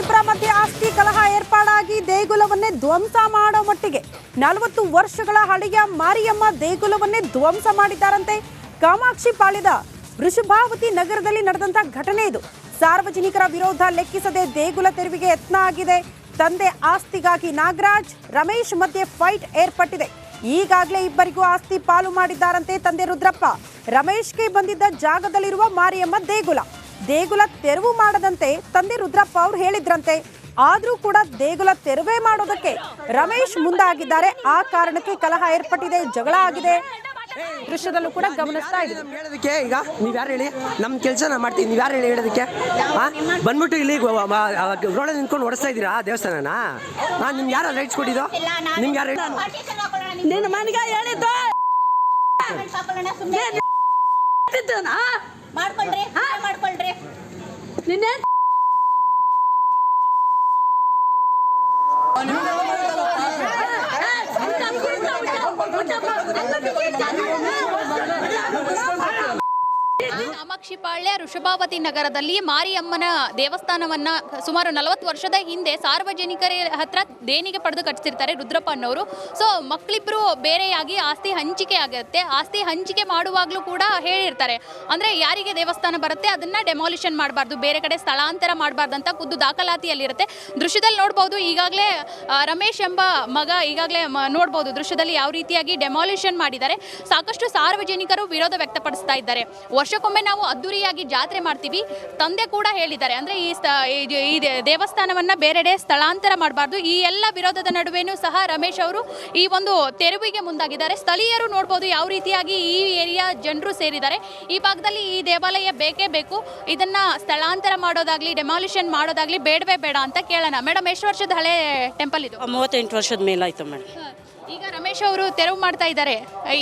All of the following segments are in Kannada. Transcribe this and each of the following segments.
ಮಕ್ಕಳಿಬ್ಬರ ಮಧ್ಯೆ ಆಸ್ತಿ ಕಲಹ ಏರ್ಪಾಡಾಗಿ ದೇಗುಲವನ್ನೇ ಧ್ವಂಸ ಮಾಡೋ ಮಟ್ಟಿಗೆ 40 ವರ್ಷಗಳ ಹಳೆಯ ಮಾರಿಯಮ್ಮ ದೇಗುಲವನ್ನೇ ಧ್ವಂಸ ಮಾಡಿದ್ದಾರಂತೆ. ಕಾಮಾಕ್ಷಿ ಪಾಳ್ಯದ ವೃಷಭಾವತಿ ನಗರದಲ್ಲಿ ನಡೆದಂತ ಘಟನೆ ಇದು. ಸಾರ್ವಜನಿಕರ ವಿರೋಧ ಲೆಕ್ಕಿಸದೆ ದೇಗುಲ ತೆರವಿಗೆ ಯತ್ನ ಆಗಿದೆ. ತಂದೆ ಆಸ್ತಿಗಾಗಿ ನಾಗರಾಜ್ ರಮೇಶ್ ಮಧ್ಯೆ ಫೈಟ್ ಏರ್ಪಟ್ಟಿದೆ. ಈಗಾಗಲೇ ಇಬ್ಬರಿಗೂ ಆಸ್ತಿ ಪಾಲು ಮಾಡಿದ್ದಾರಂತೆ ತಂದೆ ರುದ್ರಪ್ಪ. ರಮೇಶ್ಗೆ ಬಂದಿದ್ದ ಜಾಗದಲ್ಲಿರುವ ಮಾರಿಯಮ್ಮ ದೇಗುಲ ತೆರವು ಮಾಡದಂತೆ ತಂದೆ ರುದ್ರಪ್ಪ ಅವರು ಹೇಳಿದ್ರಂತೆ. ಆದ್ರೂ ಕೂಡ ದೇಗುಲ ತೆರವೇ ಮಾಡೋದಕ್ಕೆ ರಮೇಶ್ ಮುಂದಾಗಿದ್ದಾರೆ. ಆ ಕಾರಣಕ್ಕೆ ಕಲಹ ಏರ್ಪಟ್ಟಿದೆ, ಜಗಳ ಆಗಿದೆ. ದೃಶ್ಯದಲ್ಲೂ ಕೂಡ ಗಮನಿಸ್ತಾ ಇದ್ದೀವಿ. ಹೇಳೋದಕ್ಕೆ ಈಗ ನೀವ್ ಯಾರು ಹೇಳಿ, ನಮ್ಮ ಕೆಲಸ ನಾವು ಮಾಡ್ತೀವಿ, ನೀವ್ ಯಾರು ಹೇಳಿ ಹೇಳೋದಕ್ಕೆ? ಬಂದ್ಬಿಟ್ಟು ಇಲ್ಲಿ ರೋಡಲ್ಲಿ ನಿಂತ್ಕೊಂಡು ಓಡಿಸ್ತಾ ಇದ್ದೀರಾ ದೇವಸ್ಥಾನನ? ನಿಮ್ಗೆ ಯಾರು ರೈಟ್ಸ್ ಕೊಟ್ಟಿದ್ದು? ನಿಮ್ಗೆ ಯಾರು ನಿನ್ನ ಮನೆಗೆ ಹೇಳಿದ್ದು ಮಾಡ್ಕೊಳ್ರಿ ನಿನ್ನೆ ಕಾಮಾಕ್ಷಿ ಪಾಳ್ಯ ವೃಷಭಾವತಿ ನಗರದಲ್ಲಿ ಮಾರಿಯಮ್ಮನ ದೇವಸ್ಥಾನವನ್ನ ಸುಮಾರು 40 ವರ್ಷದ ಹಿಂದೆ ಸಾರ್ವಜನಿಕರ ಹತ್ರ ದೇಣಿಗೆ ಪಡೆದು ಕಟ್ಟಿಸಿರ್ತಾರೆ ರುದ್ರಪ್ಪ ಅನ್ನೋರು. ಸೊ ಮಕ್ಕಳಿಬ್ರು ಬೇರೆಯಾಗಿ ಆಸ್ತಿ ಹಂಚಿಕೆ ಆಗುತ್ತೆ. ಆಸ್ತಿ ಹಂಚಿಕೆ ಮಾಡುವಾಗಲೂ ಕೂಡ ಹೇಳಿರ್ತಾರೆ, ಅಂದ್ರೆ ಯಾರಿಗೆ ದೇವಸ್ಥಾನ ಬರುತ್ತೆ ಅದನ್ನ ಡೆಮಾಲಿಷನ್ ಮಾಡಬಾರ್ದು, ಬೇರೆ ಕಡೆ ಸ್ಥಳಾಂತರ ಮಾಡಬಾರ್ದು ಅಂತ ಖುದ್ದು ದಾಖಲಾತಿಯಲ್ಲಿರುತ್ತೆ. ದೃಶ್ಯದಲ್ಲಿ ನೋಡ್ಬೋದು, ಈಗಾಗಲೇ ರಮೇಶ್ ಎಂಬ ಮಗ ಈಗಾಗಲೇ ನೋಡ್ಬೋದು ದೃಶ್ಯದಲ್ಲಿ ಯಾವ ರೀತಿಯಾಗಿ ಡೆಮಾಲಿಷನ್ ಮಾಡಿದ್ದಾರೆ. ಸಾಕಷ್ಟು ಸಾರ್ವಜನಿಕರು ವಿರೋಧ ವ್ಯಕ್ತಪಡಿಸ್ತಾ ಇದ್ದಾರೆ. ವರ್ಷಕ್ಕೊಮ್ಮೆ ನಾವು ಅದ್ದೂರಿಯಾಗಿ ಜಾತ್ರೆ ಮಾಡ್ತೀವಿ. ತಂದೆ ಕೂಡ ಹೇಳಿದ್ದಾರೆ, ಅಂದ್ರೆ ಈ ದೇವಸ್ಥಾನವನ್ನ ಬೇರೆಡೆ ಸ್ಥಳಾಂತರ ಮಾಡಬಾರ್ದು. ಈ ಎಲ್ಲ ವಿರೋಧದ ನಡುವೆನೂ ಸಹ ರಮೇಶ್ ಅವರು ಈ ಒಂದು ತೆರವಿಗೆ ಮುಂದಾಗಿದ್ದಾರೆ. ಸ್ಥಳೀಯರು ನೋಡ್ಬೋದು ಯಾವ ರೀತಿಯಾಗಿ ಈ ಏರಿಯಾ ಜನರು ಸೇರಿದ್ದಾರೆ. ಈ ಭಾಗದಲ್ಲಿ ಈ ದೇವಾಲಯ ಬೇಕೇ ಬೇಕು, ಇದನ್ನ ಸ್ಥಳಾಂತರ ಮಾಡೋದಾಗ್ಲಿ ಡೆಮಾಲಿಷನ್ ಮಾಡೋದಾಗ್ಲಿ ಬೇಡವೇ ಬೇಡ ಅಂತ ಕೇಳೋಣ. ಮೇಡಮ್, ಎಷ್ಟು ವರ್ಷದ ಹಳೆ ಟೆಂಪಲ್ ಇದು? 38 ವರ್ಷದ ಮೇಲಾಯ್ತು ಮೇಡಮ್. ಈಗ ರಮೇಶ್ ಅವರು ತೆರವು ಮಾಡ್ತಾ ಇದ್ದಾರೆ,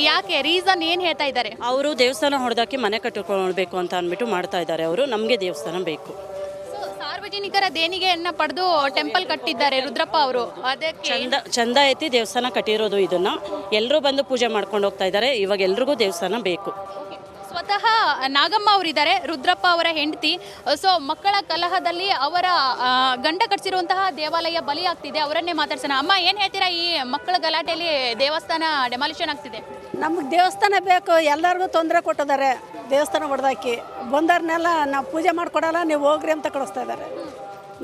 ಯಾಕೆ? ರೀಸನ್ ಏನು ಹೇಳ್ತಾ ಇದ್ದಾರೆ? ಅವರು ದೇವಸ್ಥಾನ ಹೊಡೆದಾಕಿ ಮನೆ ಕಟ್ಟಿಕೊಳ್ಬೇಕು ಅಂತ ಅಂದ್ಬಿಟ್ಟು ಮಾಡ್ತಾ ಇದ್ದಾರೆ. ಅವರು ನಮಗೆ ದೇವಸ್ಥಾನ ಬೇಕು. ಸಾರ್ವಜನಿಕರ ದೇಣಿಗೆಯನ್ನ ಪಡೆದು ಟೆಂಪಲ್ ಕಟ್ಟಿದ್ದಾರೆ ರುದ್ರಪ್ಪ ಅವರು. ಅದಕ್ಕೆ ಚಂದ ಎತ್ತಿ ದೇವಸ್ಥಾನ ಕಟ್ಟಿರೋದು. ಇದನ್ನ ಎಲ್ಲರೂ ಬಂದು ಪೂಜೆ ಮಾಡ್ಕೊಂಡು ಹೋಗ್ತಾ ಇದ್ದಾರೆ. ಇವಾಗ ಎಲ್ರಿಗೂ ದೇವಸ್ಥಾನ ಬೇಕು. ಸ್ವತಃ ನಾಗಮ್ಮ ಅವರಿದ್ದಾರೆ, ರುದ್ರಪ್ಪ ಅವರ ಹೆಂಡತಿ. ಸೊ ಮಕ್ಕಳ ಕಲಹದಲ್ಲಿ ಅವರ ಗಂಡ ಕಟ್ಟಿಸಿರುವಂತಹ ದೇವಾಲಯ ಬಲಿಯಾಗ್ತಿದೆ. ಅವರನ್ನೇ ಮಾತಾಡ್ಸೋಣ. ಅಮ್ಮ, ಏನು ಹೇಳ್ತೀರಾ? ಈ ಮಕ್ಕಳ ಗಲಾಟೆಯಲ್ಲಿ ದೇವಸ್ಥಾನ ಡೆಮಾಲಿಷನ್ ಆಗ್ತಿದೆ. ನಮಗೆ ದೇವಸ್ಥಾನ ಬೇಕು, ಎಲ್ಲರಿಗೂ ತೊಂದರೆ ಕೊಟ್ಟಿದ್ದಾರೆ. ದೇವಸ್ಥಾನ ಹೊಡೆದಾಕಿ ಬಂದವ್ರನ್ನೆಲ್ಲ ನಾವು ಪೂಜೆ ಮಾಡಿಕೊಡಲ್ಲ, ನೀವು ಹೋಗ್ರಿ ಅಂತ ಕಳಿಸ್ತಾ ಇದ್ದಾರೆ.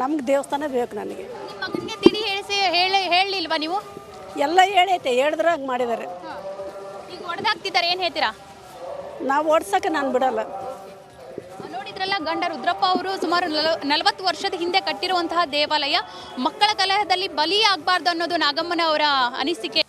ನಮ್ಗೆ ದೇವಸ್ಥಾನ ಬೇಕು. ನನಗೆ ನಿಮ್ಮ ಮಗನಿಗೆ ತಿಳಿ ಹೇಳಿಲ್ವಾ ನೀವು? ಎಲ್ಲ ಹೇಳೈತೆ, ಹೇಳಿದ್ರೆ ಹಂಗೆ ಮಾಡಿದ್ದಾರೆ. ಈಗ ಹೊಡೆದಾಗ್ತಿದ್ದಾರೆ, ಏನು ಹೇಳ್ತೀರಾ? ನಾವು ಓಡ್ಸೋಕೆ ನಾನು ಬಿಡಲ್ಲ. ನೋಡಿದ್ರಲ್ಲ, ಗಂಡ ರುದ್ರಪ್ಪ ಅವರು ಸುಮಾರು 40 ವರ್ಷದ ಹಿಂದೆ ಕಟ್ಟಿರುವಂತಹ ದೇವಾಲಯ ಮಕ್ಕಳ ಕಲಹದಲ್ಲಿ ಬಲಿಯಾಗಬಾರ್ದು ಅನ್ನೋದು ನಾಗಮ್ಮನ ಅವರ ಅನಿಸಿಕೆ.